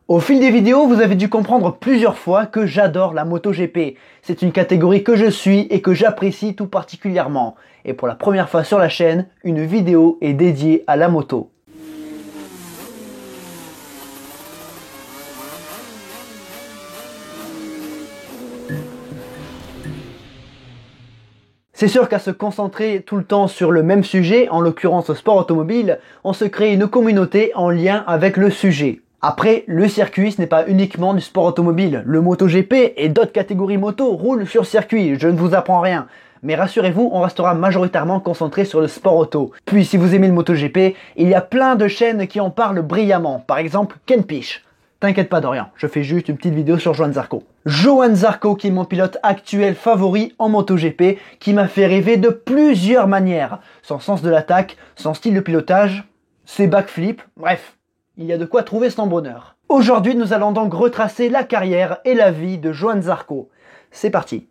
Au fil des vidéos, vous avez dû comprendre plusieurs fois que j'adore la MotoGP. C'est une catégorie que je suis et que j'apprécie tout particulièrement. Et pour la première fois sur la chaîne, une vidéo est dédiée à la moto. C'est sûr qu'à se concentrer tout le temps sur le même sujet, en l'occurrence le sport automobile, on se crée une communauté en lien avec le sujet. Après, le circuit, ce n'est pas uniquement du sport automobile. Le MotoGP et d'autres catégories moto roulent sur circuit, je ne vous apprends rien. Mais rassurez-vous, on restera majoritairement concentré sur le sport auto. Puis si vous aimez le MotoGP, il y a plein de chaînes qui en parlent brillamment. Par exemple, Ken Piche. T'inquiète pas Dorian, je fais juste une petite vidéo sur Johann Zarco. Johann Zarco qui est mon pilote actuel favori en MotoGP, qui m'a fait rêver de plusieurs manières. Son sens de l'attaque, son style de pilotage, ses backflips, bref. Il y a de quoi trouver son bonheur. Aujourd'hui, nous allons donc retracer la carrière et la vie de Johann Zarco. C'est parti.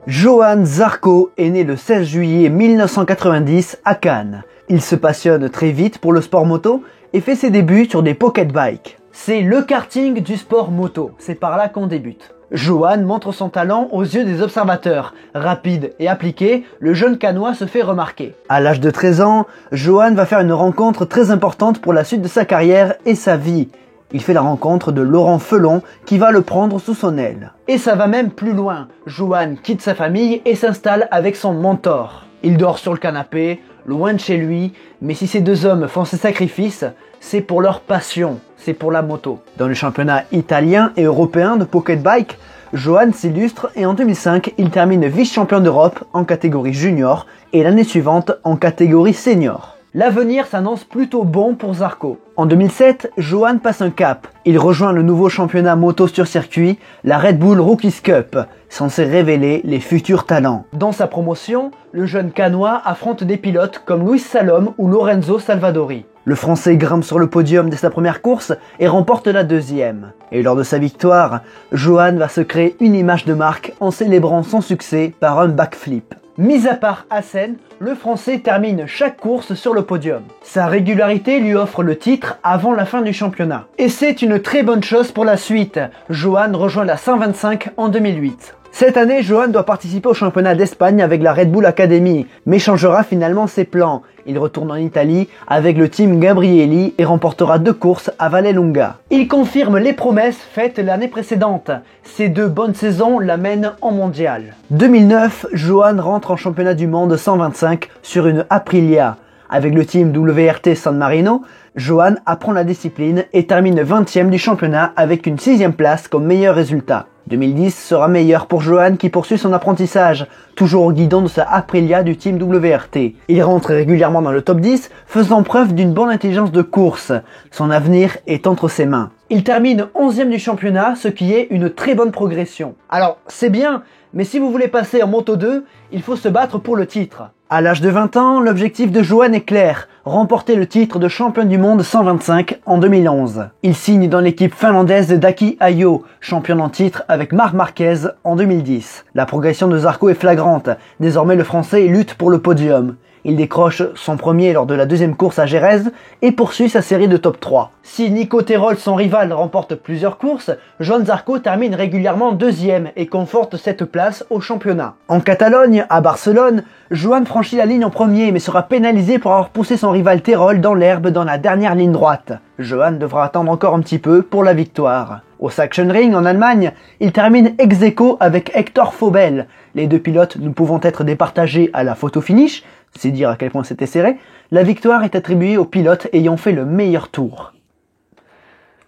Johann Zarco est né le 16 juillet 1990 à Cannes. Il se passionne très vite pour le sport moto et fait ses débuts sur des pocket bikes. C'est le karting du sport moto, c'est par là qu'on débute. Johann montre son talent aux yeux des observateurs. Rapide et appliqué, le jeune Cannois se fait remarquer. À l'âge de 13 ans, Johann va faire une rencontre très importante pour la suite de sa carrière et sa vie. Il fait la rencontre de Laurent Felon qui va le prendre sous son aile. Et ça va même plus loin. Johann quitte sa famille et s'installe avec son mentor. Il dort sur le canapé, loin de chez lui, mais si ces deux hommes font ces sacrifices, c'est pour leur passion, c'est pour la moto. Dans le championnat italien et européen de pocket bike, Johann s'illustre et en 2005, il termine vice-champion d'Europe en catégorie junior et l'année suivante en catégorie senior. L'avenir s'annonce plutôt bon pour Zarco. En 2007, Johann passe un cap. Il rejoint le nouveau championnat moto sur circuit, la Red Bull Rookies Cup, censé révéler les futurs talents. Dans sa promotion, le jeune Cannois affronte des pilotes comme Luis Salom ou Lorenzo Salvadori. Le Français grimpe sur le podium dès sa première course et remporte la deuxième. Et lors de sa victoire, Johann va se créer une image de marque en célébrant son succès par un backflip. Mis à part Assen, le Français termine chaque course sur le podium. Sa régularité lui offre le titre avant la fin du championnat. Et c'est une très bonne chose pour la suite. Johann rejoint la 125 en 2008. Cette année, Johann doit participer au championnat d'Espagne avec la Red Bull Academy, mais changera finalement ses plans. Il retourne en Italie avec le team Gabrielli et remportera 2 courses à Vallelunga. Il confirme les promesses faites l'année précédente. Ces 2 bonnes saisons l'amènent en mondial. 2009, Johann rentre en championnat du monde 125 sur une Aprilia. Avec le team WRT San Marino, Johann apprend la discipline et termine 20e du championnat avec une 6e place comme meilleur résultat. 2010 sera meilleur pour Johann qui poursuit son apprentissage, toujours au guidon de sa Aprilia du team WRT. Il rentre régulièrement dans le top 10, faisant preuve d'une bonne intelligence de course. Son avenir est entre ses mains. Il termine 11e du championnat, ce qui est une très bonne progression. Alors, c'est bien, mais si vous voulez passer en Moto 2, il faut se battre pour le titre. À l'âge de 20 ans, l'objectif de Johann est clair, remporter le titre de champion du monde 125 en 2011. Il signe dans l'équipe finlandaise de Daki Ajo, champion en titre avec Marc Marquez en 2010. La progression de Zarco est flagrante, désormais le Français lutte pour le podium. Il décroche son premier lors de la 2e course à Jerez et poursuit sa série de top 3. Si Nico Terol, son rival, remporte plusieurs courses, Johann Zarco termine régulièrement 2e et conforte cette place au championnat. En Catalogne, à Barcelone, Johann franchit la ligne en premier mais sera pénalisé pour avoir poussé son rival Terol dans l'herbe dans la dernière ligne droite. Johann devra attendre encore un petit peu pour la victoire. Au Sachsenring, en Allemagne, il termine ex aequo avec Hector Faubel. Les 2 pilotes ne pouvant être départagés à la photo finish, c'est dire à quel point c'était serré, la victoire est attribuée aux pilotes ayant fait le meilleur tour.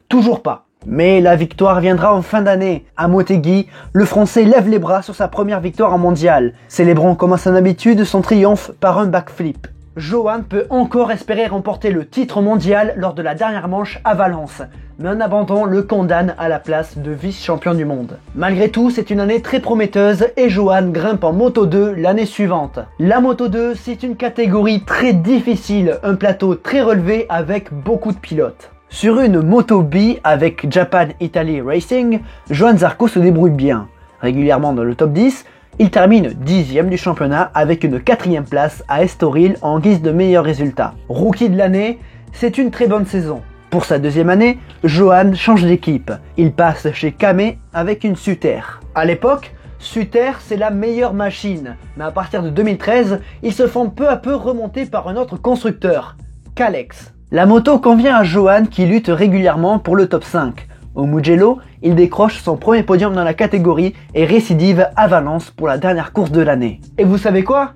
Toujours pas. Mais la victoire viendra en fin d'année. À Motegi, le Français lève les bras sur sa première victoire en mondial, célébrant comme à son habitude son triomphe par un backflip. Johann peut encore espérer remporter le titre mondial lors de la dernière manche à Valence, mais un abandon le condamne à la place de vice-champion du monde. Malgré tout, c'est une année très prometteuse et Johann grimpe en Moto 2 l'année suivante. La Moto 2, c'est une catégorie très difficile, un plateau très relevé avec beaucoup de pilotes. Sur une Moto B avec Japan Italy Racing, Johann Zarco se débrouille bien. Régulièrement dans le top 10, Il termine 10e du championnat avec une 4e place à Estoril en guise de meilleur résultat. Rookie de l'année, c'est une très bonne saison. Pour sa deuxième année, Johan change d'équipe. Il passe chez Camé avec une Suter. À l'époque, Suter c'est la meilleure machine, mais à partir de 2013, ils se font peu à peu remonter par un autre constructeur, Kalex. La moto convient à Johan qui lutte régulièrement pour le top 5. Au Mugello, il décroche son premier podium dans la catégorie et récidive à Valence pour la dernière course de l'année. Et vous savez quoi?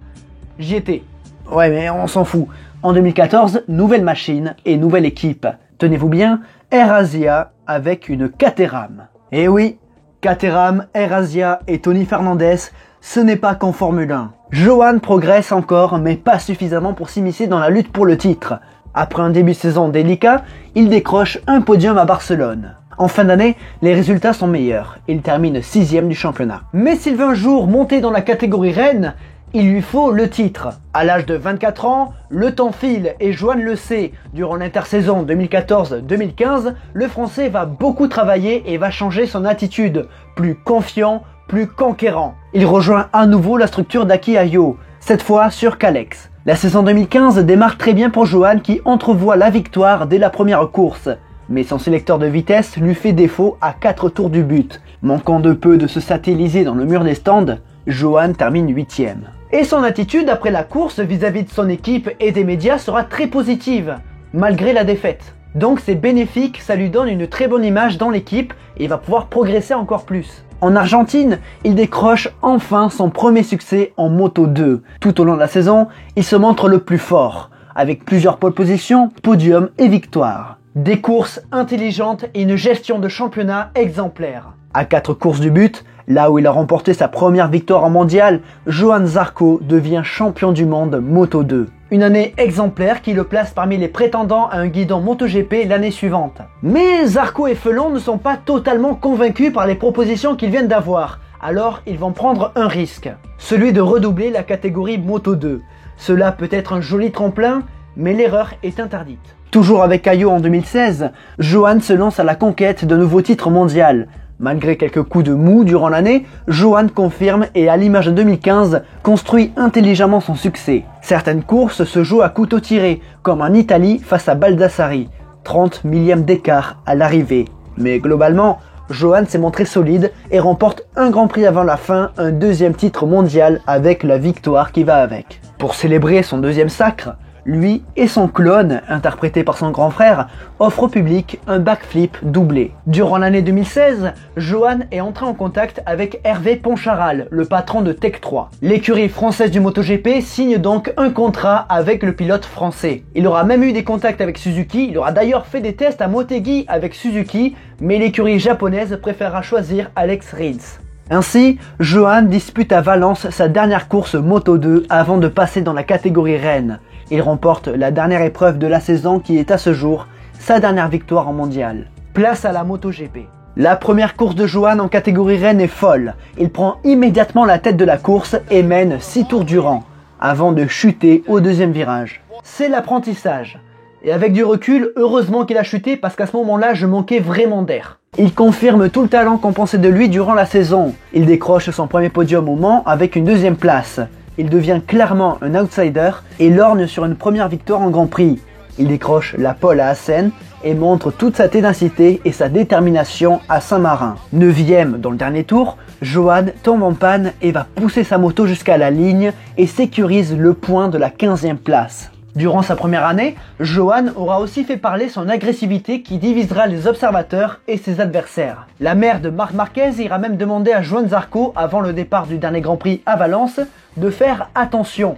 J'y étais. Ouais mais on s'en fout. En 2014, nouvelle machine et nouvelle équipe. Tenez-vous bien, AirAsia avec une Caterham. Et oui, Caterham, AirAsia et Tony Fernandez, ce n'est pas qu'en Formule 1. Johan progresse encore mais pas suffisamment pour s'immiscer dans la lutte pour le titre. Après un début de saison délicat, il décroche un podium à Barcelone. En fin d'année, les résultats sont meilleurs. Il termine 6e du championnat. Mais s'il veut un jour monter dans la catégorie reine, il lui faut le titre. À l'âge de 24 ans, le temps file et Johan le sait. Durant l'intersaison 2014-2015, le Français va beaucoup travailler et va changer son attitude. Plus confiant, plus conquérant. Il rejoint à nouveau la structure d'Aki Ayo, cette fois sur Kalex. La saison 2015 démarre très bien pour Johan qui entrevoit la victoire dès la première course. Mais son sélecteur de vitesse lui fait défaut à 4 tours du but. Manquant de peu de se satelliser dans le mur des stands, Johan termine 8e. Et son attitude après la course vis-à-vis de son équipe et des médias sera très positive, malgré la défaite. Donc c'est bénéfique, ça lui donne une très bonne image dans l'équipe et il va pouvoir progresser encore plus. En Argentine, il décroche enfin son premier succès en Moto 2. Tout au long de la saison, il se montre le plus fort, avec plusieurs pole positions, podiums et victoires. Des courses intelligentes et une gestion de championnat exemplaire. À 4 courses du but, là où il a remporté sa première victoire en mondial, Johan Zarco devient champion du monde Moto 2. Une année exemplaire qui le place parmi les prétendants à un guidon MotoGP l'année suivante. Mais Zarco et Felon ne sont pas totalement convaincus par les propositions qu'ils viennent d'avoir, alors ils vont prendre un risque, celui de redoubler la catégorie Moto 2. Cela peut être un joli tremplin, mais l'erreur est interdite. Toujours avec Ayo en 2016, Johan se lance à la conquête d'un nouveau titre mondial. Malgré quelques coups de mou durant l'année, Johan confirme et à l'image de 2015, construit intelligemment son succès. Certaines courses se jouent à couteau tiré, comme en Italie face à Baldassari, 30 millièmes d'écart à l'arrivée. Mais globalement, Johan s'est montré solide et remporte un Grand Prix avant la fin, un deuxième titre mondial avec la victoire qui va avec. Pour célébrer son deuxième sacre, lui et son clone, interprété par son grand frère, offrent au public un backflip doublé. Durant l'année 2016, Johan est entré en contact avec Hervé Poncharal, le patron de Tech 3. L'écurie française du MotoGP signe donc un contrat avec le pilote français. Il aura même eu des contacts avec Suzuki, il aura d'ailleurs fait des tests à Motegi avec Suzuki, mais l'écurie japonaise préférera choisir Alex Rins. Ainsi, Johan dispute à Valence sa dernière course Moto 2 avant de passer dans la catégorie reine. Il remporte la dernière épreuve de la saison qui est à ce jour sa dernière victoire en mondial. Place à la MotoGP. La première course de Johan en catégorie reine est folle. Il prend immédiatement la tête de la course et mène 6 tours durant, avant de chuter au deuxième virage. C'est l'apprentissage. Et avec du recul, heureusement qu'il a chuté parce qu'à ce moment-là, je manquais vraiment d'air. Il confirme tout le talent qu'on pensait de lui durant la saison. Il décroche son premier podium au Mans avec une deuxième place. Il devient clairement un outsider et lorgne sur une première victoire en Grand Prix. Il décroche la pole à Assen et montre toute sa ténacité et sa détermination à Saint-Marin. 9e dans le dernier tour, Johan tombe en panne et va pousser sa moto jusqu'à la ligne et sécurise le point de la 15e place. Durant sa première année, Johan aura aussi fait parler son agressivité qui divisera les observateurs et ses adversaires. La mère de Marc Marquez ira même demander à Johan Zarco, avant le départ du dernier Grand Prix à Valence, de faire attention.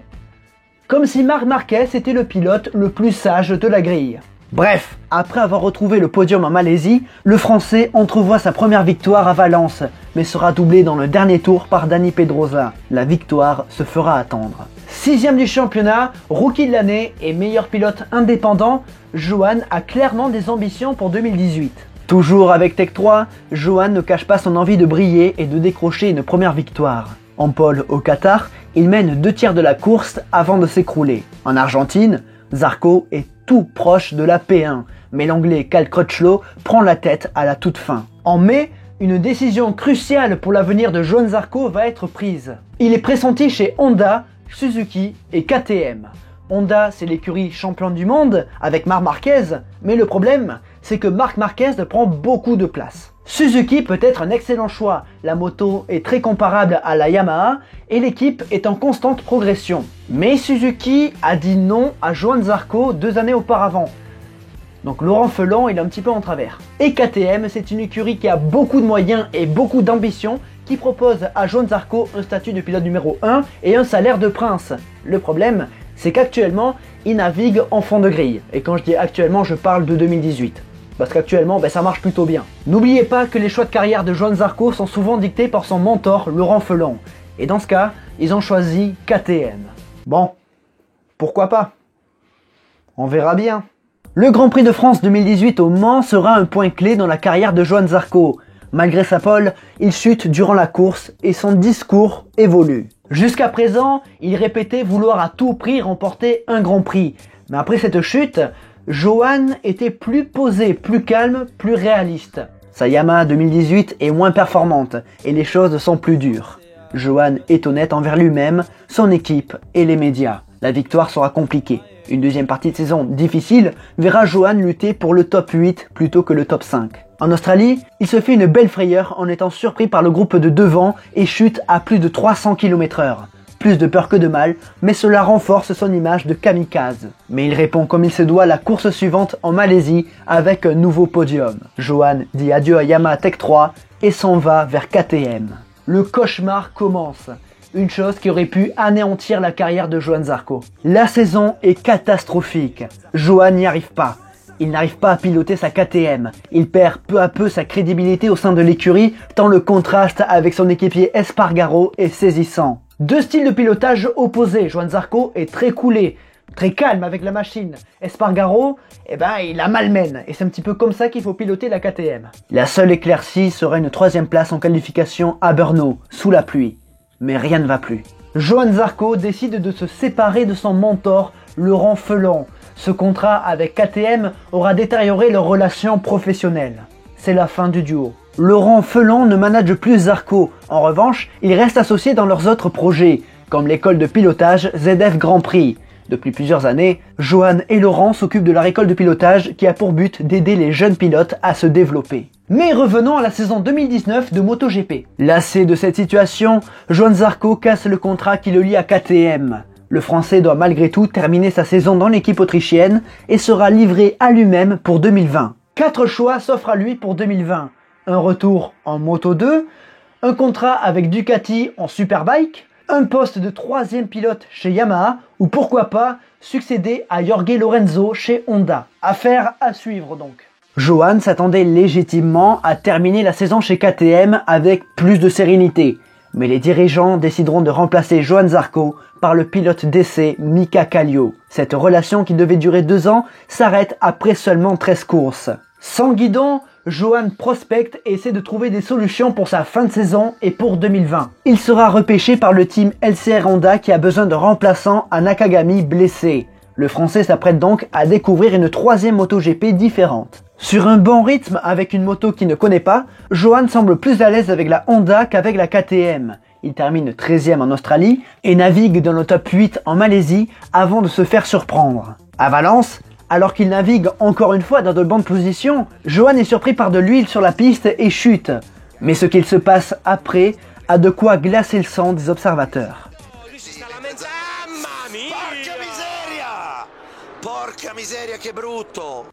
Comme si Marc Marquez était le pilote le plus sage de la grille. Bref, après avoir retrouvé le podium en Malaisie, le Français entrevoit sa première victoire à Valence, mais sera doublé dans le dernier tour par Dani Pedrosa. La victoire se fera attendre. 6e du championnat, rookie de l'année et meilleur pilote indépendant, Johan a clairement des ambitions pour 2018. Toujours avec Tech 3, Johan ne cache pas son envie de briller et de décrocher une première victoire. En pole au Qatar, il mène 2/3 de la course avant de s'écrouler. En Argentine, Zarco est tout proche de la P1, mais l'anglais Cal Crutchlow prend la tête à la toute fin. En mai, une décision cruciale pour l'avenir de Johann Zarco va être prise. Il est pressenti chez Honda, Suzuki et KTM. Honda, c'est l'écurie championne du monde avec Marc Marquez, mais le problème, c'est que Marc Marquez prend beaucoup de place. Suzuki peut être un excellent choix, la moto est très comparable à la Yamaha et l'équipe est en constante progression. Mais Suzuki a dit non à Johann Zarco 2 années auparavant. Donc Laurent Felon, il est un petit peu en travers. Et KTM, c'est une écurie qui a beaucoup de moyens et beaucoup d'ambition, qui propose à Johann Zarco un statut de pilote numéro 1 et un salaire de prince. Le problème, c'est qu'actuellement, il navigue en fond de grille. Et quand je dis actuellement, je parle de 2018. Parce qu'actuellement, ça marche plutôt bien. N'oubliez pas que les choix de carrière de Johann Zarco sont souvent dictés par son mentor, Laurent Felon. Et dans ce cas, ils ont choisi KTM. Bon, pourquoi pas? On verra bien. Le Grand Prix de France 2018 au Mans sera un point clé dans la carrière de Johann Zarco. Malgré sa pole, il chute durant la course et son discours évolue. Jusqu'à présent, il répétait vouloir à tout prix remporter un Grand Prix. Mais après cette chute, Johann était plus posé, plus calme, plus réaliste. Sa Yamaha 2018 est moins performante et les choses sont plus dures. Johann est honnête envers lui-même, son équipe et les médias. La victoire sera compliquée. Une deuxième partie de saison difficile verra Johann lutter pour le top 8 plutôt que le top 5. En Australie, il se fait une belle frayeur en étant surpris par le groupe de devant et chute à plus de 300 km/h. Plus de peur que de mal, mais cela renforce son image de kamikaze. Mais il répond comme il se doit la course suivante en Malaisie avec un nouveau podium. Johann dit adieu à Yamaha Tech 3 et s'en va vers KTM. Le cauchemar commence. Une chose qui aurait pu anéantir la carrière de Johann Zarco. La saison est catastrophique. Johann n'y arrive pas. Il n'arrive pas à piloter sa KTM. Il perd peu à peu sa crédibilité au sein de l'écurie, tant le contraste avec son équipier Espargaro est saisissant. Deux styles de pilotage opposés. Johann Zarco est très coolé, très calme avec la machine. Espargaro, il la malmène. Et c'est un petit peu comme ça qu'il faut piloter la KTM. La seule éclaircie sera une 3e place en qualification à Brno, sous la pluie. Mais rien ne va plus. Johann Zarco décide de se séparer de son mentor, Laurent Felon. Ce contrat avec KTM aura détérioré leur relation professionnelle. C'est la fin du duo. Laurent Felon ne manage plus Zarco. En revanche, il reste associé dans leurs autres projets, comme l'école de pilotage ZF Grand Prix. Depuis plusieurs années, Johann et Laurent s'occupent de leur école de pilotage qui a pour but d'aider les jeunes pilotes à se développer. Mais revenons à la saison 2019 de MotoGP. Lassé de cette situation, Johann Zarco casse le contrat qui le lie à KTM. Le Français doit malgré tout terminer sa saison dans l'équipe autrichienne et sera livré à lui-même pour 2020. 4 choix s'offrent à lui pour 2020. Un retour en Moto 2, un contrat avec Ducati en Superbike, un poste de 3e pilote chez Yamaha ou pourquoi pas succéder à Jorge Lorenzo chez Honda. Affaire à suivre donc. Johann s'attendait légitimement à terminer la saison chez KTM avec plus de sérénité. Mais les dirigeants décideront de remplacer Johann Zarco par le pilote d'essai Mika Kallio. Cette relation qui devait durer 2 ans s'arrête après seulement 13 courses. Sans guidon, Johann prospecte et essaie de trouver des solutions pour sa fin de saison et pour 2020. Il sera repêché par le team LCR Honda qui a besoin de remplaçants à Nakagami blessé. Le Français s'apprête donc à découvrir une 3e MotoGP différente. Sur un bon rythme avec une moto qu'il ne connaît pas, Johann semble plus à l'aise avec la Honda qu'avec la KTM. Il termine 13e en Australie et navigue dans le top 8 en Malaisie avant de se faire surprendre. À Valence, alors qu'il navigue encore une fois dans de bonnes positions, Johann est surpris par de l'huile sur la piste et chute. Mais ce qu'il se passe après a de quoi glacer le sang des observateurs.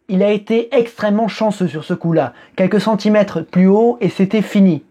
Il a été extrêmement chanceux sur ce coup-là, quelques centimètres plus haut et c'était fini.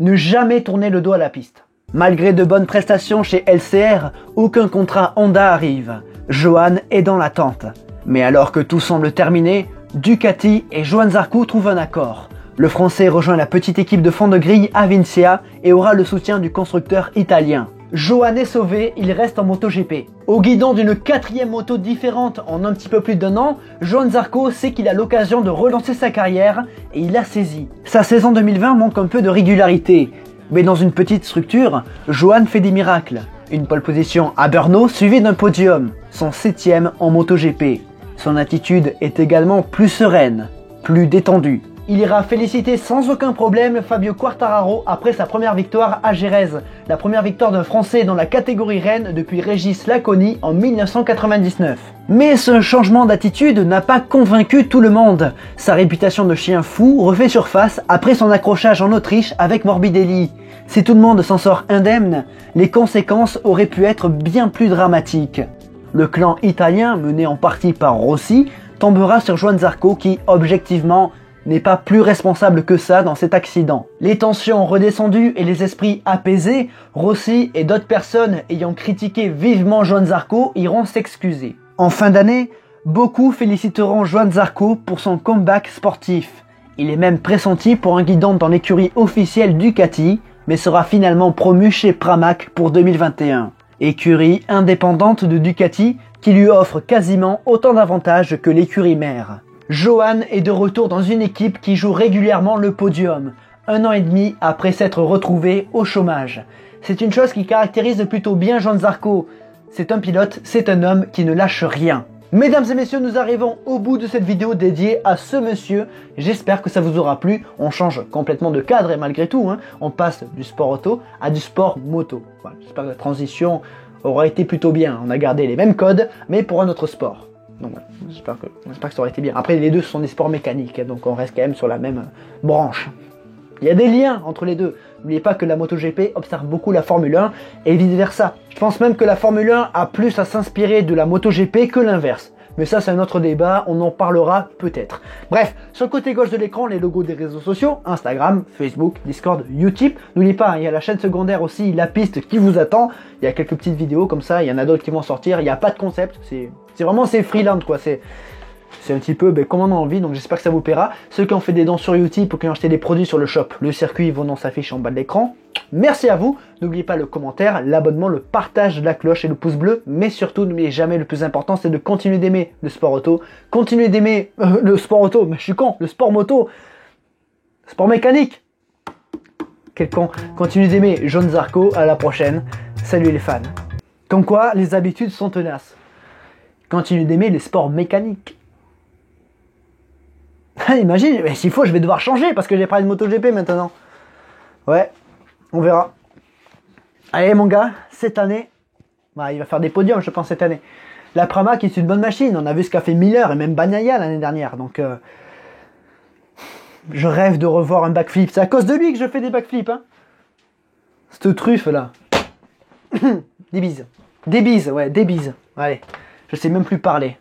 Ne jamais tourner le dos à la piste. Malgré de bonnes prestations chez LCR, aucun contrat Honda arrive. Johann est dans l'attente. Mais alors que tout semble terminé, Ducati et Johann Zarco trouvent un accord. Le Français rejoint la petite équipe de fond de grille Avincia et aura le soutien du constructeur italien. Johann est sauvé, il reste en MotoGP. Au guidon d'une 4e moto différente en un petit peu plus d'1 an, Johann Zarco sait qu'il a l'occasion de relancer sa carrière et il l'a saisi. Sa saison 2020 manque un peu de régularité, mais dans une petite structure, Johann fait des miracles. Une pole position à Brno suivie d'un podium, son 7e en MotoGP. Son attitude est également plus sereine, plus détendue. Il ira féliciter sans aucun problème Fabio Quartararo après sa première victoire à Jerez, la première victoire d'un Français dans la catégorie reine depuis Régis Laconi en 1999. Mais ce changement d'attitude n'a pas convaincu tout le monde. Sa réputation de chien fou refait surface après son accrochage en Autriche avec Morbidelli. Si tout le monde s'en sort indemne, les conséquences auraient pu être bien plus dramatiques. Le clan italien, mené en partie par Rossi, tombera sur Johann Zarco qui, objectivement, n'est pas plus responsable que ça dans cet accident. Les tensions redescendues et les esprits apaisés, Rossi et d'autres personnes ayant critiqué vivement Johann Zarco iront s'excuser. En fin d'année, beaucoup féliciteront Johann Zarco pour son comeback sportif. Il est même pressenti pour un guidon dans l'écurie officielle Ducati, mais sera finalement promu chez Pramac pour 2021. Écurie indépendante de Ducati qui lui offre quasiment autant d'avantages que l'écurie mère. Johann est de retour dans une équipe qui joue régulièrement le podium, 1 an et demi après s'être retrouvé au chômage. C'est une chose qui caractérise plutôt bien Johann Zarco. C'est un pilote, c'est un homme qui ne lâche rien. Mesdames et messieurs, nous arrivons au bout de cette vidéo dédiée à ce monsieur. J'espère que ça vous aura plu. On change complètement de cadre et malgré tout, on passe du sport auto à du sport moto. Voilà, j'espère que la transition aura été plutôt bien. On a gardé les mêmes codes, mais pour un autre sport. Donc voilà, j'espère que ça aurait été bien. Après, les deux sont des sports mécaniques, donc on reste quand même sur la même branche. Il y a des liens entre les deux. N'oubliez pas que la MotoGP observe beaucoup la Formule 1 et vice versa. Je pense même que la Formule 1 a plus à s'inspirer de la MotoGP que l'inverse. Mais ça, c'est un autre débat, on en parlera peut-être. Bref, sur le côté gauche de l'écran, les logos des réseaux sociaux, Instagram, Facebook, Discord, Utip. N'oubliez pas, il y a la chaîne secondaire aussi, La Piste, qui vous attend. Il y a quelques petites vidéos comme ça, il y en a d'autres qui vont sortir. Il n'y a pas de concept, c'est vraiment freelance quoi. C'est un petit peu comme on a envie, donc j'espère que ça vous plaira. Ceux qui ont fait des dons sur Utip ou qui ont acheté des produits sur le shop, le circuit, vos noms s'affichent en bas de l'écran. Merci à vous. N'oubliez pas le commentaire, l'abonnement, le partage, la cloche et le pouce bleu. Mais surtout, n'oubliez jamais, le plus important, c'est de continuer d'aimer le sport auto. Continuez d'aimer le sport auto, mais je suis con, le sport moto. Sport mécanique. Quel con. Continuez d'aimer Johann Zarco. À la prochaine. Salut les fans. Comme quoi, les habitudes sont tenaces. Continuez d'aimer les sports mécaniques. Imagine, mais s'il faut, je vais devoir changer parce que j'ai pas de MotoGP maintenant. Ouais, on verra. Allez mon gars, cette année, il va faire des podiums je pense cette année. La Pramac est une bonne machine, on a vu ce qu'a fait Miller et même Bagnaia l'année dernière. Donc je rêve de revoir un backflip. C'est à cause de lui que je fais des backflips. Cette truffe là. Des bises. Des bises, ouais, des bises. Allez, je sais même plus parler.